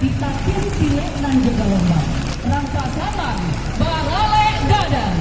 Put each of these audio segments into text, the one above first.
ditakin cilik nang juga lomba nang pasaman barale dadan.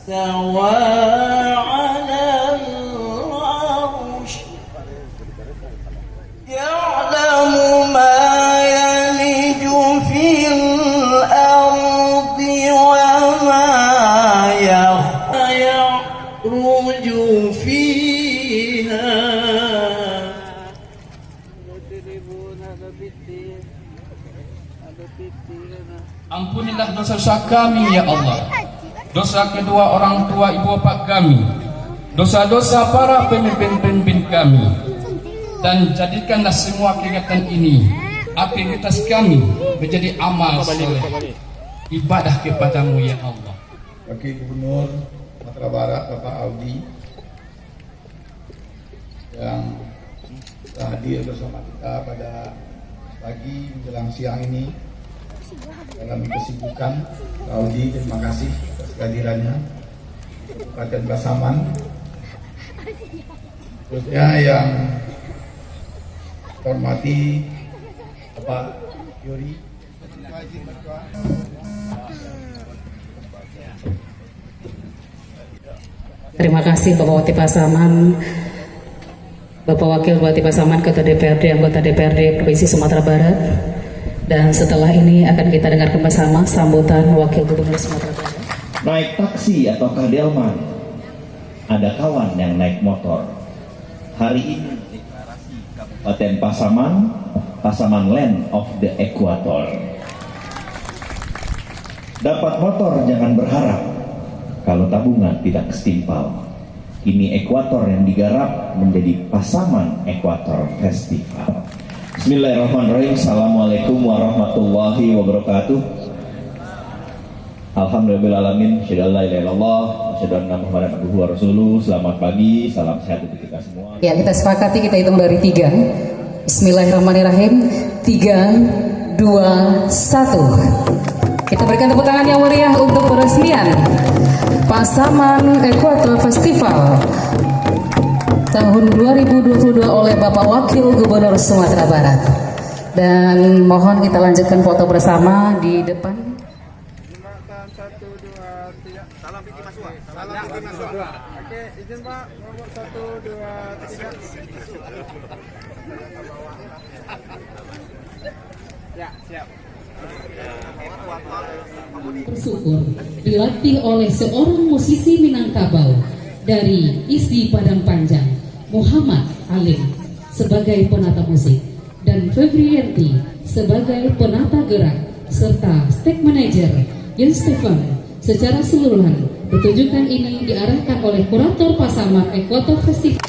استوى على العرش يعلم ما يلج في الأرض وما يخرج فيها. Ampunilah dosa-dosa kami ya Allah, dosa kedua orang tua ibu bapak kami, dosa-dosa para pemimpin-pemimpin kami, dan jadikanlah semua kegiatan ini, aktivitas kami menjadi amal soleh, ibadah kepadamu ya Allah. Wakil Gubernur Sumatera Barat Bapak Audi yang telah hadir bersama kita pada pagi menjelang siang ini dalam kesibukan. Pak Audi, terima kasih atas kehadirannya Kabupaten Pasaman. Terusnya yang hormati Bapak Yuri. Terima kasih Bapak Wati Pasaman, Bapak Wakil Bupati Pasaman, Ketua DPRD, anggota DPRD Provinsi Sumatera Barat. Dan setelah ini akan kita dengarkan bersama sambutan Wakil Gubernur Sumatera Barat. Naik taksi ataukah delman? Ada kawan yang naik motor. Hari ini deklarasi Kabupaten Pasaman, Pasaman Land of the Equator. Dapat motor jangan berharap kalau tabungan tidak setimpal. Kini Ekuator yang digarap menjadi Pasaman Ekuator Festival. Bismillahirrahmanirrahim. Assalamualaikum warahmatullahi wabarakatuh. Alhamdulillahirrahmanirrahim. Asyhadu an la ilaha illallah wa asyhadu anna Muhammadan abduhu wa rasuluh. Selamat pagi, salam sehat untuk kita semua. Ya, kita sepakati kita hitung dari 3. Bismillahirrahmanirrahim. 3, 2, 1. Kita berikan tepuk tangan yang meriah untuk peresmian Pasaman Ekuator Festival tahun 2022 oleh Bapak Wakil Gubernur Sumatera Barat. Dan mohon kita lanjutkan foto bersama di depan. Salam Piki Masua. Salam Piki Masua. Oke, izin Pak, nomor 1, 2, 3. Ya, siap. Bersyukur dilatih oleh seorang musisi Minangkabau dari ISDI Padang Panjang, Muhammad Alim sebagai penata musik dan Febrianti sebagai penata gerak serta stage manager Jens Stefan. Secara keseluruhan pertunjukan ini diarahkan oleh kurator Pasaman Ekuator Festival.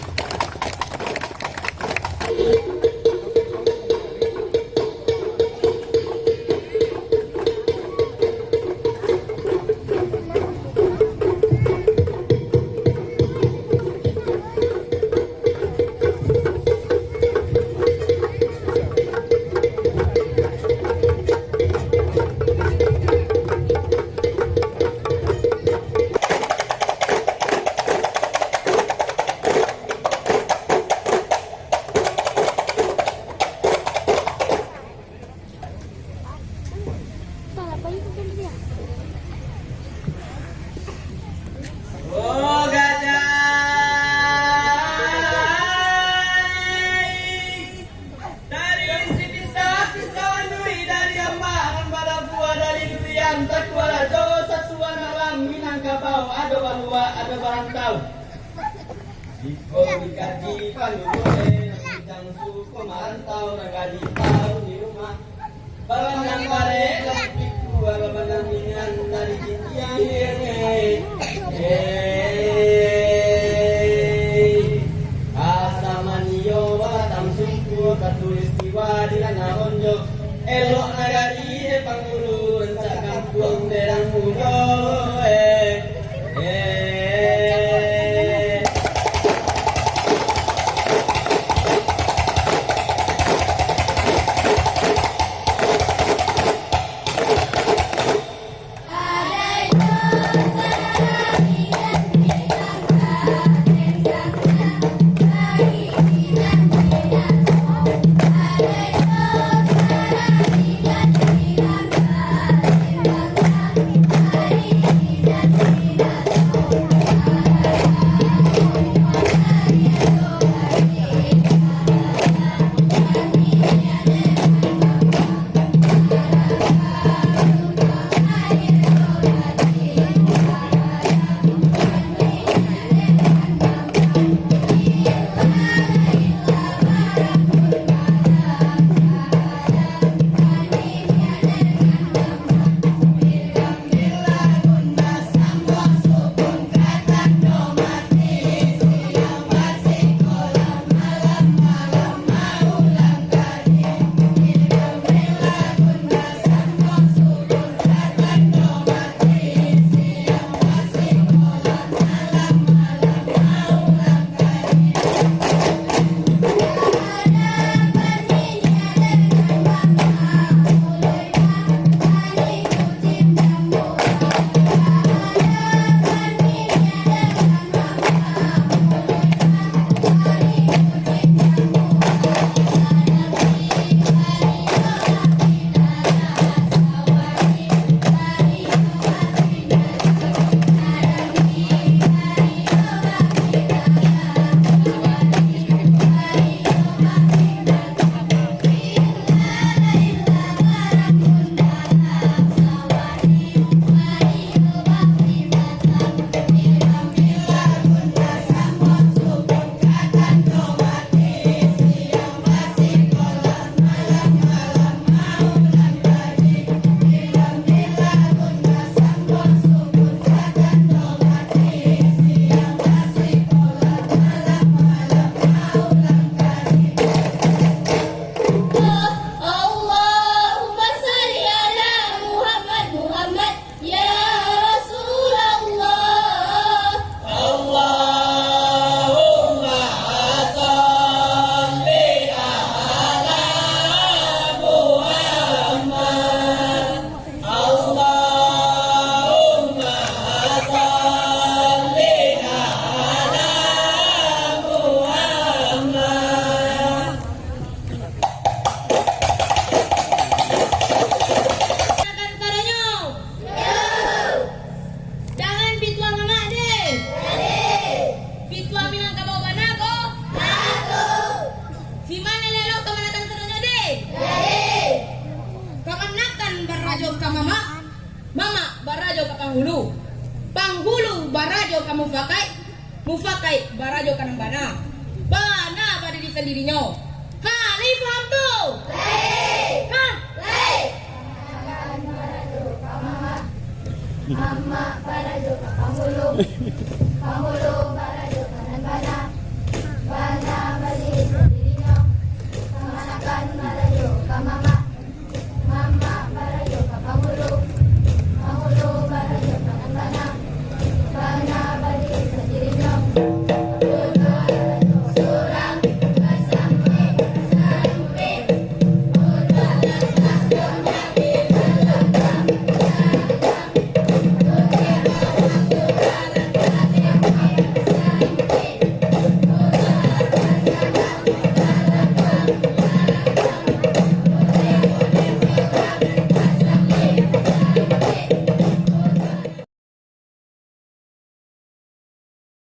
Ada barang tahu. Jika dikaji pandune, bidang suku marantau, nagadi tahu di rumah. Balang yang bare, lempiku, alaman minyan dari jintiang Asamaniyo, batam suku, katulistiwa di lana onjo. Elok nagadi, pangulu, rencakam tuang derang mudo. Bye. Panghulu barajo kamu pakai, mufakai barajo kanang bana. Bana pada diri sendirinya. Kali paham tuh? Hah? Mama barajo ka Panghulu